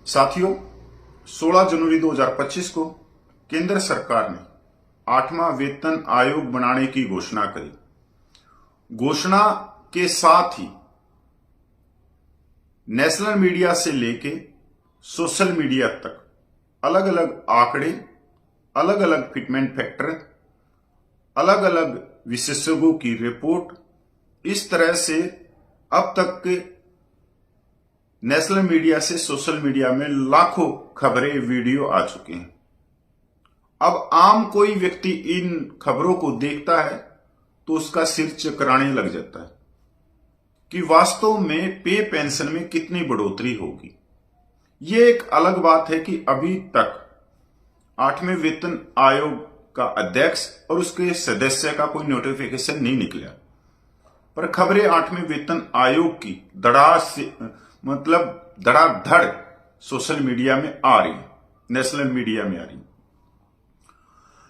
साथियों, 16 जनवरी 2025 को केंद्र सरकार ने 8वां वेतन आयोग बनाने की घोषणा करी। घोषणा के साथ ही नेशनल मीडिया से लेके सोशल मीडिया तक अलग अलग आंकड़े, अलग अलग फिटमेंट फैक्टर, अलग अलग विशेषज्ञों की रिपोर्ट, इस तरह से अब तक के नेशनल मीडिया से सोशल मीडिया में लाखों खबरें, वीडियो आ चुके हैं। अब आम कोई व्यक्ति इन खबरों को देखता है तो उसका सिर चकराने लग जाता है कि वास्तव में पे पेंशन में कितनी बढ़ोतरी होगी। ये एक अलग बात है कि अभी तक 8वें वेतन आयोग का अध्यक्ष और उसके सदस्य का कोई नोटिफिकेशन नहीं निकला, पर खबरें 8वें वेतन आयोग की धड़ाधड़ सोशल मीडिया में आ रही, नेशनल मीडिया में आ रही।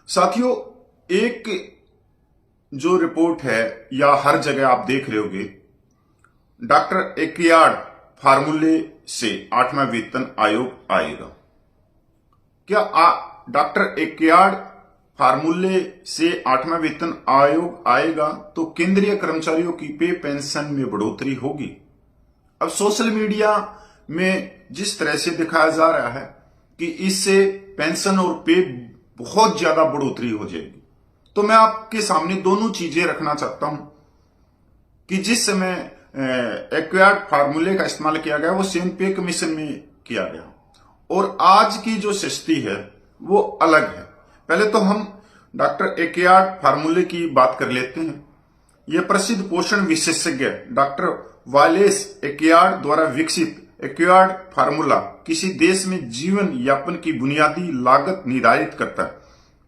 साथियों, एक जो रिपोर्ट है या हर जगह आप देख रहे होगे, डॉक्टर एक्यार्ड फार्मूले से 8वां वेतन आयोग आएगा। क्या डॉक्टर एक्यार्ड फार्मूले से 8वां वेतन आयोग आएगा तो केंद्रीय कर्मचारियों की पे पेंशन में बढ़ोतरी होगी? अब सोशल मीडिया में जिस तरह से दिखाया जा रहा है कि इससे पेंशन और पे बहुत ज्यादा बढ़ोतरी हो जाएगी, तो मैं आपके सामने दोनों चीजें रखना चाहता हूं कि जिस समय एक्वायर्ड फार्मूले का इस्तेमाल किया गया वो सेम पे कमीशन में किया गया और आज की जो सस्ती है वो अलग है। पहले तो हम डॉक्टर एक्वायर्ड फार्मूले की बात कर लेते हैं। यह प्रसिद्ध पोषण विशेषज्ञ डॉक्टर वालेस एक्वायर्ड द्वारा विकसित एक्वायर्ड फार्मूला किसी देश में जीवन यापन की बुनियादी लागत निर्धारित करता है।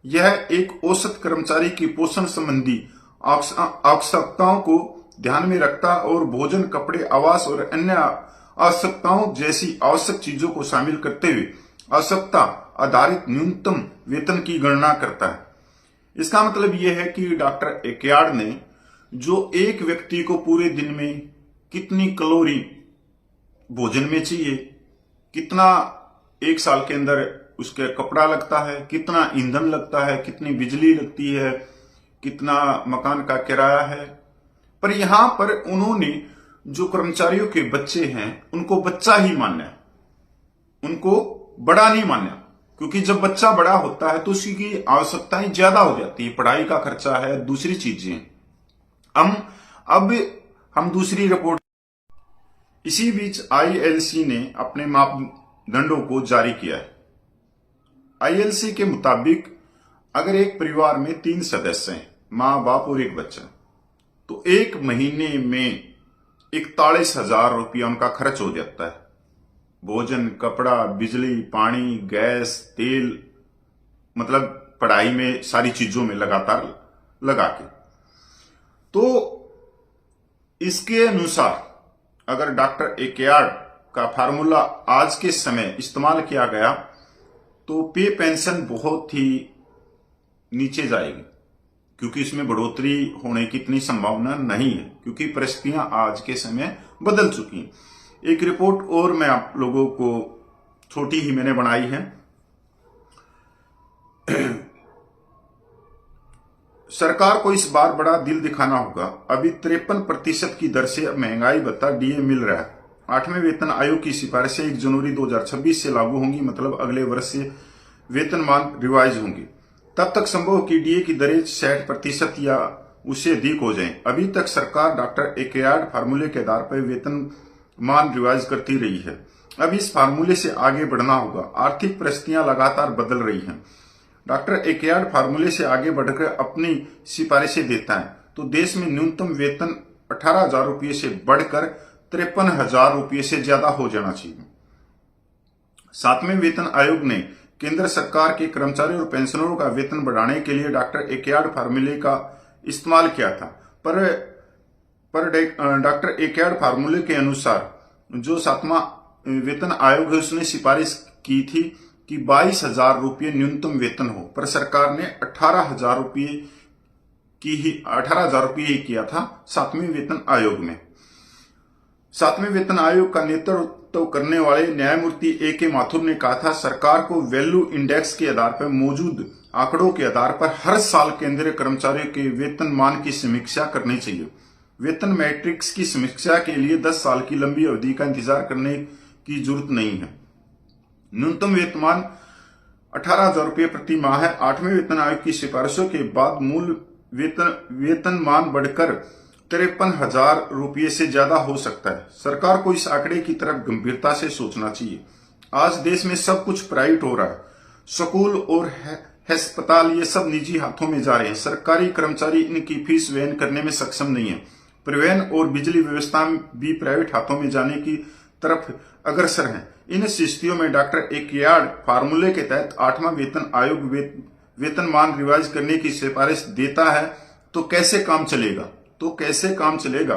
यह एक औसत कर्मचारी की पोषण संबंधी आवश्यकताओं को ध्यान में रखता और भोजन, कपड़े, आवास और अन्य आवश्यकताओं जैसी आवश्यक चीजों को शामिल करते हुए आवश्यकता आधारित न्यूनतम वेतन की गणना करता है। इसका मतलब यह है कि डॉक्टर एक्यार्ड ने जो एक व्यक्ति को पूरे दिन में कितनी कैलोरी भोजन में चाहिए, कितना एक साल के अंदर उसके कपड़ा लगता है, कितना ईंधन लगता है, कितनी बिजली लगती है, कितना मकान का किराया है, पर यहां पर उन्होंने जो कर्मचारियों के बच्चे हैं उनको बच्चा ही माना है, उनको बड़ा नहीं माना, क्योंकि जब बच्चा बड़ा होता है तो उसकी आवश्यकताएं ज्यादा हो जाती है, पढ़ाई का खर्चा है, दूसरी चीजें। अब हम दूसरी रिपोर्ट, इसी बीच आईएलसी ने अपने मापदंडों को जारी किया है। आईएलसी के मुताबिक अगर एक परिवार में 3 सदस्य हैं, मां, बाप और एक बच्चा, तो एक महीने में 41,000 रुपया उनका खर्च हो जाता है। भोजन, कपड़ा, बिजली, पानी, गैस, तेल, मतलब पढ़ाई में सारी चीजों में लगातार लगा के। तो इसके अनुसार अगर डॉक्टर एक्यार्ड का फार्मूला आज के समय इस्तेमाल किया गया तो पे पेंशन बहुत ही नीचे जाएगी, क्योंकि इसमें बढ़ोतरी होने की इतनी संभावना नहीं है, क्योंकि परिस्थितियां आज के समय बदल चुकी हैं। एक रिपोर्ट और मैं आप लोगों को छोटी ही मैंने बनाई है। सरकार को इस बार बड़ा दिल दिखाना होगा। अभी 53% की दर से महंगाई भत्ता डीए मिल रहा है। 8वें वेतन आयोग की सिफारिशें 1 जनवरी 2026 से लागू होंगी, मतलब अगले वर्ष से वेतनमान रिवाइज होंगे। तब तक संभव हो कि डीए की दरें 60% या उससे अधिक हो जाएं। अभी तक सरकार डॉक्टर एक्यार्ड फार्मूले के आधार पर वेतनमान रिवाइज करती रही है। अब इस फार्मूले से आगे बढ़ना होगा। आर्थिक परिस्थितियां लगातार बदल रही हैं। डॉक्टर एक्यार्ड फार्मूले से आगे बढ़कर अपनी सिफारिशें देता है तो देश में न्यूनतम वेतन 18,000 रुपये से बढ़कर 53,000 रुपये से ज्यादा हो जाना चाहिए। 7वें वेतन आयोग ने केंद्र सरकार के कर्मचारियों और पेंशनरों का वेतन बढ़ाने के लिए डॉक्टर एक्यार्ड फार्मूले का इस्तेमाल किया था, पर डॉक्टर एक्यार्ड फार्मूले के अनुसार जो 7वां वेतन आयोग है उसने सिफारिश की थी कि 22,000 रुपये न्यूनतम वेतन हो, पर सरकार ने 18,000 रुपये ही किया था 7वें वेतन आयोग में। 7वें वेतन आयोग का नेतृत्व नेतृत्व करने वाले न्यायमूर्ति A.K. माथुर ने कहा था, सरकार को वैल्यू इंडेक्स के आधार पर मौजूद आंकड़ों के आधार पर हर साल केंद्रीय कर्मचारियों के वेतनमान की समीक्षा करनी चाहिए। वेतन मैट्रिक्स की समीक्षा के लिए 10 साल की लंबी अवधि का इंतजार करने की जरूरत नहीं है। न्यूनतम वेतनमान 18,000 रुपये प्रति माह है। 8वें वेतन आयोग की सिफारिशों के बाद मूल वेतनमान बढ़कर 53,000 रुपये से ज्यादा हो सकता है। सरकार को इस आंकड़े की तरफ गंभीरता से सोचना चाहिए। आज देश में सब कुछ प्राइवेट हो रहा है। स्कूल और अस्पताल ये सब निजी हाथों में जा रहे हैं। सरकारी कर्मचारी इनकी फीस वहन करने में सक्षम नहीं है। परिवहन और बिजली व्यवस्था भी प्राइवेट हाथों में जाने की तरफ अग्रसर है। इन स्थितियों में डॉक्टर एक्यार्ड फार्मूले के तहत 8वां वेतन आयोग वेतनमान रिवाइज करने की सिफारिश देता है तो कैसे काम चलेगा?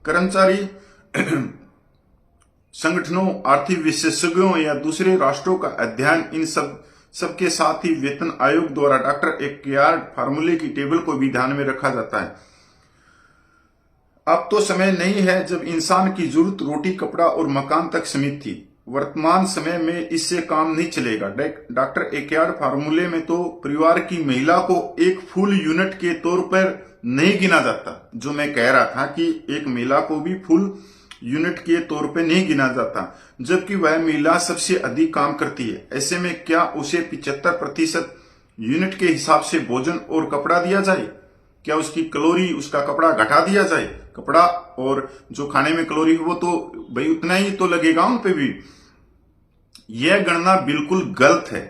कर्मचारी संगठनों, आर्थिक विशेषज्ञों या दूसरे राष्ट्रों का अध्ययन, इन सबके साथ ही वेतन आयोग द्वारा डॉक्टर एक्यार्ड फार्मूले की टेबल को भी ध्यान में रखा जाता है। अब तो समय नहीं है जब इंसान की जरूरत रोटी, कपड़ा और मकान तक सीमित थी। वर्तमान समय में इससे काम नहीं चलेगा। डॉक्टर एक्यार्ड फार्मूले में तो परिवार की महिला को एक फुल यूनिट के तौर पर नहीं गिना जाता। जो मैं कह रहा था कि एक महिला को भी फुल यूनिट के तौर पे नहीं गिना जाता, जबकि वह महिला सबसे अधिक काम करती है। ऐसे में क्या उसे 75% यूनिट के हिसाब से भोजन और कपड़ा दिया जाए? क्या उसकी कैलोरी, उसका कपड़ा घटा दिया जाए? कपड़ा और जो खाने में कैलोरी वो तो भाई उतना ही तो लगेगा उन पे भी। यह गणना बिल्कुल गलत है।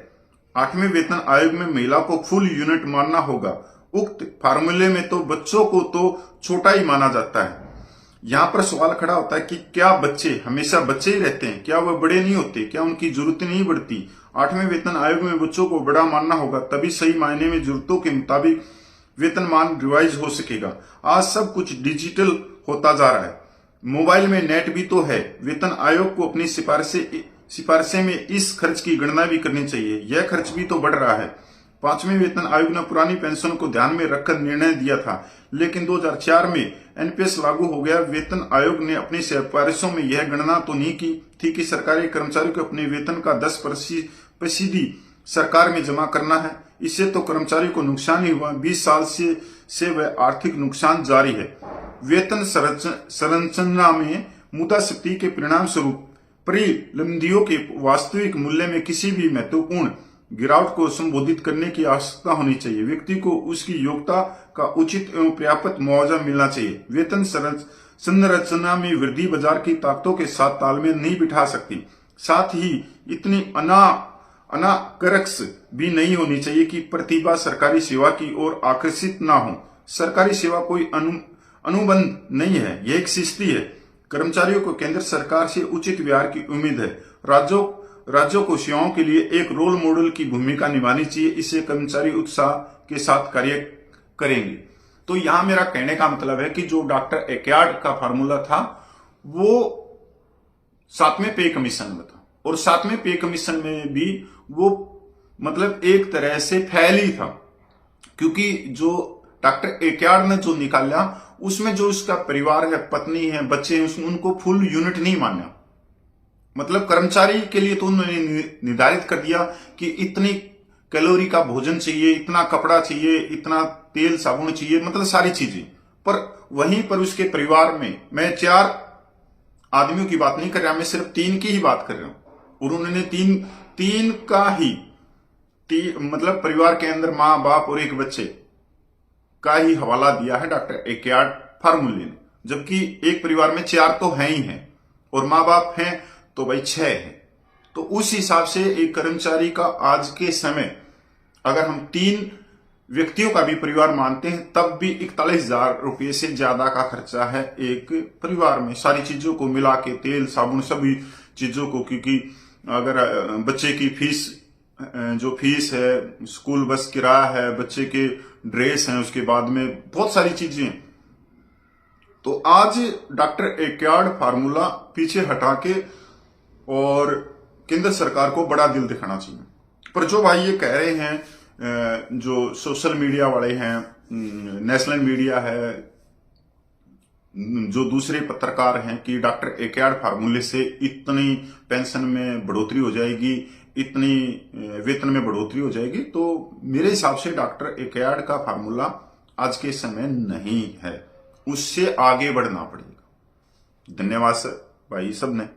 8वें वेतन आयोग में महिला को फुल यूनिट मानना होगा। उक्त फार्मूले में तो बच्चों को तो छोटा ही माना जाता है। यहां पर सवाल खड़ा होता है कि क्या बच्चे हमेशा बच्चे ही रहते हैं? क्या वह बड़े नहीं होते? क्या उनकी जरूरतें नहीं बढ़ती? 8वें वेतन आयोग में बच्चों को बड़ा मानना होगा, तभी सही मायने में जरूरतों के मुताबिक वेतनमान रिवाइज हो सकेगा। आज सब कुछ डिजिटल होता जा रहा है। मोबाइल में नेट भी तो है। वेतन आयोग को अपनी सिफारिशें में इस खर्च की गणना भी करनी चाहिए। यह खर्च भी तो बढ़ रहा है। 5वें वेतन आयोग ने पुरानी पेंशन को ध्यान में रखकर निर्णय दिया था, लेकिन 2004 में एनपीएस लागू हो गया। वेतन आयोग ने अपनी सिफारिशों में यह गणना तो नहीं की थी कि सरकारी कर्मचारियों को अपने वेतन का 10% सरकार में जमा करना है। इससे तो कर्मचारी को नुकसान ही हुआ। 20 साल से वह आर्थिक नुकसान जारी है। वेतन संरचना में मुद्रास्फीति के परिणाम स्वरूप परिलब्धियों के वास्तविक मूल्य में किसी भी महत्वपूर्ण गिरावट को संबोधित करने की आवश्यकता होनी चाहिए। व्यक्ति को उसकी योग्यता का उचित एवं पर्याप्त मुआवजा मिलना चाहिए। वेतन संरचना में वृद्धि बाजार की ताकतों के साथ तालमेल नहीं बिठा सकती। साथ ही इतनी अनाकर्षक भी नहीं होनी चाहिए कि प्रतिभा सरकारी सेवा की ओर आकर्षित ना हो। सरकारी सेवा कोई अनुबंध नहीं है, यह एक शिस्ती है। कर्मचारियों को केंद्र सरकार से उचित व्यवहार की उम्मीद है। राज्यों को सेवाओं के लिए एक रोल मॉडल की भूमिका निभानी चाहिए। इससे कर्मचारी उत्साह के साथ कार्य करेंगे। तो यहां मेरा कहने का मतलब है कि जो डॉक्टर एक्यार्ड का फार्मूला था वो 7वें पे कमीशन में था, और 7वें पे कमीशन में भी वो मतलब एक तरह से फैल ही था, क्योंकि जो डॉक्टर एक्यार्ड ने जो निकाला उसमें जो उसका परिवार है, पत्नी है, बच्चे हैं, उनको फुल यूनिट नहीं माना। मतलब कर्मचारी के लिए तो उन्होंने निर्धारित कर दिया कि इतनी कैलोरी का भोजन चाहिए, इतना कपड़ा चाहिए, इतना तेल साबुन चाहिए, मतलब सारी चीजें। पर वहीं पर उसके परिवार में, मैं 4 आदमियों की बात नहीं कर रहा, मैं सिर्फ 3 की ही बात कर रहा हूं, और उन्होंने तीन का ही मतलब परिवार के अंदर मां, बाप और एक बच्चे का ही हवाला दिया है डॉक्टर एक्यार्ड फार्मूले ने। जबकि एक परिवार में 4 तो हैं ही हैं, और मां बाप हैं तो भाई 6 है। तो उस हिसाब से एक कर्मचारी का आज के समय अगर हम 3 व्यक्तियों का भी परिवार मानते हैं तब भी 41,000 रुपये से ज्यादा का खर्चा है एक परिवार में, सारी चीजों को मिला के, तेल साबुन सभी चीजों को। क्योंकि अगर बच्चे की फीस है, स्कूल बस किराया है, बच्चे के ड्रेस हैं, उसके बाद में बहुत सारी चीजें। तो आज डॉक्टर एक्यार्ड फार्मूला पीछे हटा के और केंद्र सरकार को बड़ा दिल दिखाना चाहिए। पर जो भाई ये कह रहे हैं, जो सोशल मीडिया वाले हैं, नेशनल मीडिया है, जो दूसरे पत्रकार हैं कि डॉक्टर एकयार्ड फार्मूले से इतनी पेंशन में बढ़ोतरी हो जाएगी, इतनी वेतन में बढ़ोतरी हो जाएगी, तो मेरे हिसाब से डॉक्टर एकयार्ड का फार्मूला आज के समय नहीं है, उससे आगे बढ़ना पड़ेगा। धन्यवाद सर भाई सब ने।